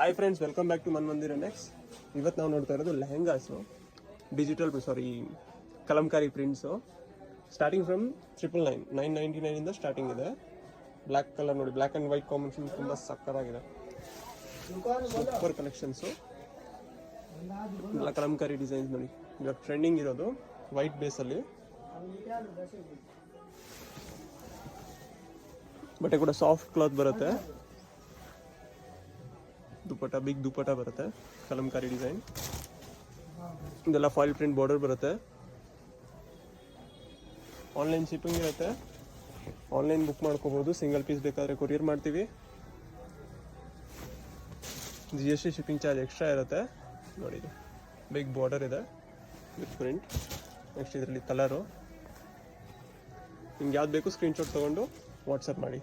Hi friends, welcome back to Manmandir next. ಇವತ್ತು ನಾವು ನೋಡ್ತಾ ಇರೋದು lehengas, digital kalamkari prints. Starting from 999 ಇಂದ ಸ್ಟಾರ್ಟಿಂಗ್ ಇದೆ. ಬ್ಲ್ಯಾಕ್ ಕಲರ್ ನೋಡಿ, ಬ್ಲ್ಯಾಕ್ ಆ್ಯಂಡ್ ವೈಟ್ ಕಾಂಬಿನೇಷನ್ ತುಂಬ ಸಕ್ಕತ್ತಾಗಿದೆ. Super collections. ಎಲ್ಲ ಕಲಂಕಾರಿ ಡಿಸೈನ್ಸ್ ನೋಡಿ, ಇವಾಗ ಟ್ರೆಂಡಿಂಗ್ ಇರೋದು ವೈಟ್ ಬೇಸಲ್ಲಿ. ಬಟ್ಟೆ ಕೂಡ ಸಾಫ್ಟ್ ಕ್ಲಾತ್ ಬರುತ್ತೆ. ದುಪ್ಪಟ್ಟ, ಬಿಗ್ ದುಪ್ಪಟ್ಟ ಬರುತ್ತೆ, ಕಲಂಕಾರಿ ಡಿಸೈನ್. ಇದೆಲ್ಲ ಫಾಯಿಲ್ ಪ್ರಿಂಟ್ ಬಾರ್ಡರ್ ಬರುತ್ತೆ. ಆನ್ಲೈನ್ ಶಿಪ್ಪಿಂಗ್ ಇರುತ್ತೆ, ಆನ್ಲೈನ್ ಬುಕ್ ಮಾಡ್ಕೋಬೋದು. ಸಿಂಗಲ್ ಪೀಸ್ ಬೇಕಾದರೆ ಕೊರಿಯರ್ ಮಾಡ್ತೀವಿ. GST ಶಿಪ್ಪಿಂಗ್ ಚಾರ್ಜ್ ಎಕ್ಸ್ಟ್ರಾ ಇರುತ್ತೆ. ನೋಡಿ, ಬಿಗ್ ಬಾರ್ಡರ್ ಇದೆ ವಿತ್ ಪ್ರಿಂಟ್. ನೆಕ್ಸ್ಟ್ ಇದರಲ್ಲಿ ಕಲರು. ನಿಮ್ಗೆ ಯಾವ್ದು ಬೇಕು ಸ್ಕ್ರೀನ್ಶಾಟ್ ತೊಗೊಂಡು ವಾಟ್ಸಪ್ ಮಾಡಿ.